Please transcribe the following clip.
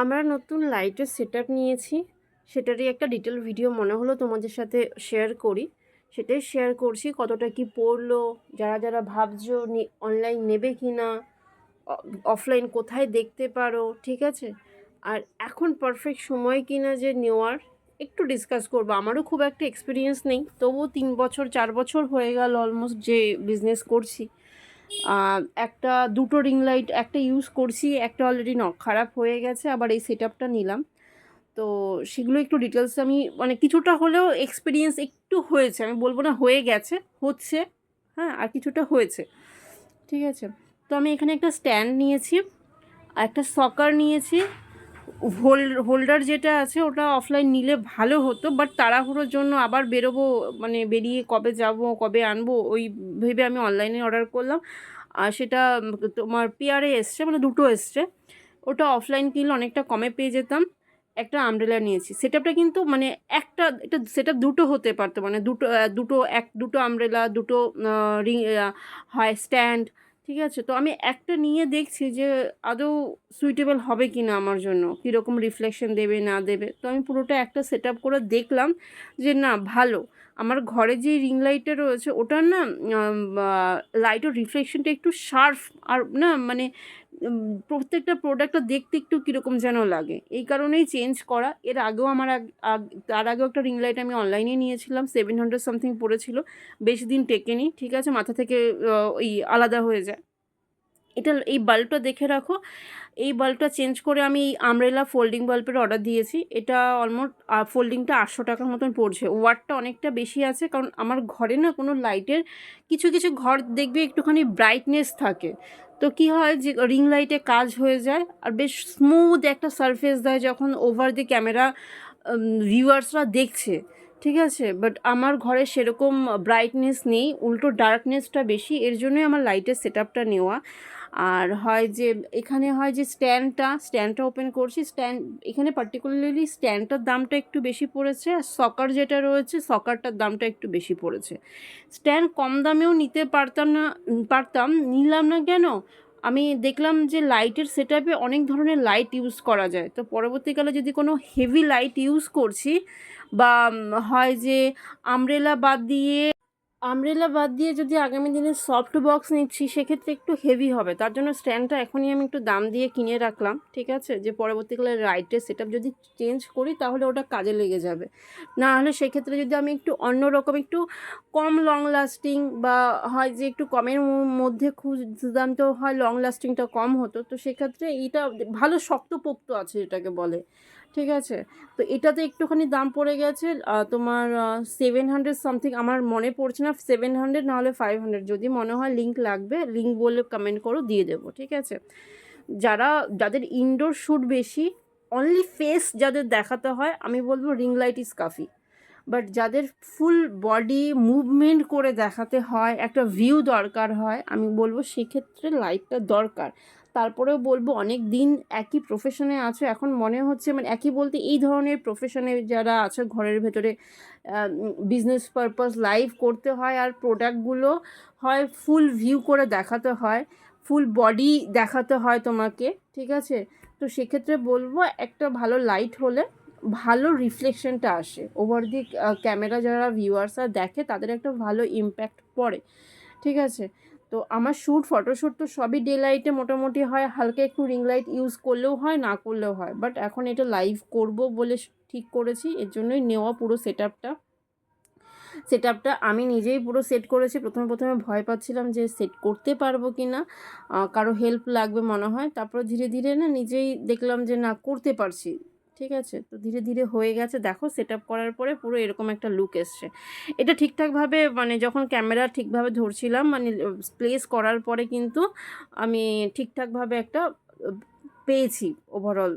আমরা নতুন লাইটের সেটআপ নিয়েছি। সেটারই একটা ডিটেল ভিডিও মনে হলো তোমাদের সাথে শেয়ার করি। সেটাই শেয়ার করছি কতটা কি পড়লো, যারা ভাবছো অনলাইন নেবে কি না, অফলাইন কোথায় দেখতে পারো, ঠিক আছে? আর এখন পারফেক্ট সময় কি না যে নেওয়ার একটু ডিসকাস করবো। আমারও খুব একটা এক্সপিরিয়েন্স নেই, তবুও 3 বছর 4 বছর হয়ে গেল অলমোস্ট যে বিজনেস করছি। একটা দুটো রিং লাইট একটা ইউজ করছি, একটা অলরেডি খারাপ হয়ে গেছে, আবার এই সেটআপটা নিলাম। তো সেগুলো একটু ডিটেলস আমি মানে কিছুটা হলেও এক্সপিরিয়েন্স একটু হয়েছে, আমি বলবো না হয়ে গেছে, হচ্ছে। হ্যাঁ, আর কিছুটা হয়েছে, ঠিক আছে? তো আমি এখানে একটা স্ট্যান্ড নিয়েছি, একটা সকার নিয়েছি। হোল্ডার যেটা আছে ওটা অফলাইন নিলে ভালো হতো, বাট তাড়াহুড়োর জন্য আবার বেরোবো, মানে বেরিয়ে কবে যাব কবে আনবো ওই ভেবে আমি অনলাইনে অর্ডার করলাম। আর সেটা তোমার পেয়ারে এসছে, মানে দুটো এসছে। ওটা অফলাইন কিনলে অনেকটা কমে পেয়ে যেতাম। একটা আমব্রেলা নিয়েছি, সেটআপটা কিন্তু মানে একটা এটা সেটআপ দুটো হতে পারতো, মানে দুটো আমব্রেলা, দুটো রিং হয় স্ট্যান্ড, ঠিক আছে? তো আমি একটা নিয়ে দেখছি যে আদৌ সুইটেবল হবে কি না আমার জন্য, কীরকম রিফ্লেকশন দেবে না দেবে। তো আমি পুরোটা একটা সেটআপ করে দেখলাম যে না ভালো। আমার ঘরে যে রিং লাইটটা রয়েছে ওটার না লাইটের রিফ্লেকশনটা একটু শার্প, আর না মানে প্রত্যেকটা প্রোডাক্টটা দেখতে একটু কীরকম যেন লাগে, এই কারণেই চেঞ্জ করা। এর আগেও আমার তার আগেও একটা রিং লাইট আমি অনলাইনে নিয়েছিলাম, 700 সামথিং পড়েছিল, বেশি দিন টেকেনি, ঠিক আছে? মাথা থেকে ওই আলাদা হয়ে যায়। এই বাল্বটা দেখে রাখো, এই বাল্বটা চেঞ্জ করে আমি এই আমব্রেলা ফোল্ডিং বাল্বের অর্ডার দিয়েছি। এটা অলমোস্ট ফোল্ডিংটা 800 টাকার মতন পড়ছে। ওয়াটটা অনেকটা বেশি আছে, কারণ আমার ঘরে না কোনো লাইটের কিছু কিছু ঘর দেখবে একটুখানি ব্রাইটনেস থাকে। তো কী হয় যে রিং লাইটে কাজ হয়ে যায়, আর বেশ স্মুথ একটা সারফেস দেয় যখন ওভার দি ক্যামেরা ভিউয়ার্সরা দেখছে, ঠিক আছে? বাট আমার ঘরে সেরকম ব্রাইটনেস নেই, উল্টো ডার্কনেসটা বেশি, এর জন্যই আমার লাইটের সেটআপটা নেওয়া। আর হয় যে এখানে হয় যে স্ট্যান্ডটা ওপেন করছি, এখানে পার্টিকুলারলি স্ট্যান্ডটার দামটা একটু বেশি পড়েছে, আর সকার যেটা রয়েছে সকারটার দামটা একটু বেশি পড়েছে। স্ট্যান্ড কম দামেও নিতে পারতাম, নিলাম না কেন? আমি দেখলাম যে লাইটের সেটআপে অনেক ধরনের লাইট ইউজ করা যায়। তো পরবর্তীকালে যদি কোনো হেভি লাইট ইউজ করছি, বা হয় যে আমব্রেলা বাদ দিয়ে যদি আগামী দিনে সফট বক্স নিচ্ছি, সেক্ষেত্রে একটু হেভি হবে। তার জন্য স্ট্যান্ডটা এখনই আমি একটু দাম দিয়ে কিনে রাখলাম, ঠিক আছে? যে পরবর্তীকালে লাইটের সেটআপ যদি চেঞ্জ করি তাহলে ওটা কাজে লেগে যাবে। না হলে সেক্ষেত্রে যদি আমি একটু অন্যরকম একটু কম লং লাস্টিং, বা হয় যে একটু কমের মধ্যে খুঁজতাম, তো হয় লং লাস্টিংটা কম হতো। তো সেক্ষেত্রে এইটা ভালো শক্তপোক্ত আছে যেটাকে বলে, ঠিক আছে? তো এটাতে একটুখানি দাম পড়ে গেছে তোমার 700 সামথিং, আমার মনে পড়ছে না, 700 নাহলে 500, যদি মনে হয় লিঙ্ক লাগবে, লিঙ্ক বলে কমেন্ট করো, দিয়ে দেবো, ঠিক আছে? যাদের ইনডোর শ্যুট বেশি, অনলি ফেস যাদের দেখাতে হয়, আমি বলবো রিং লাইট ইজ কাফি। বাট যাদের ফুল বডি মুভমেন্ট করে দেখাতে হয়, একটা ভিউ দরকার হয়, আমি বলবো সেক্ষেত্রে লাইটটা দরকার। তারপরেও বলবো অনেক দিন একই প্রফেশনে আছো, এখন মনে হচ্ছে, মানে একই বলতে এই ধরনের প্রফেশনে যারা আছে ঘরের ভেতরে বিজনেস পারপাস লাইভ করতে হয়, আর প্রোডাক্টগুলো হয় ফুল ভিউ করে দেখাতে হয়, ফুল বডি দেখাতে হয় তোমাকে, ঠিক আছে? তো সেক্ষেত্রে বলবো একটা ভালো লাইট হলে ভালো রিফ্লেকশনটা আসে ওভার দি ক্যামেরা, যারা ভিউয়ার্সরা দেখে তাদের একটা ভালো ইম্প্যাক্ট পড়ে, ঠিক আছে? তো আমার ফটোশ্যুট তো সবই ডে লাইটে মোটামুটি হয়, হালকা একটু রিং লাইট ইউজ করলেও হয়, না করলেও হয়, বাট এখন এটা লাইভ করব বলে ঠিক করেছি, এর জন্যই নেওয়া পুরো সেটআপটা আমি নিজেই পুরো সেট করেছি। প্রথমে ভয় পাচ্ছিলাম যে সেট করতে পারবো কি না, কারো হেল্প লাগবে মনে হয়। তারপর ধীরে ধীরে না নিজেই দেখলাম যে না, করতে পারছি, ঠিক আছে? তো ধীরে ধীরে হয়ে গেছে, দেখো সেটআপ করার পরে পুরো এরকম একটা লুক এসছে। এটা ঠিকঠাকভাবে মানে যখন ক্যামেরা ঠিকভাবে ধরছিলাম, মানে প্লেস করার পরে কিন্তু আমি ঠিকঠাকভাবে একটা পেয়েছি ওভারঅল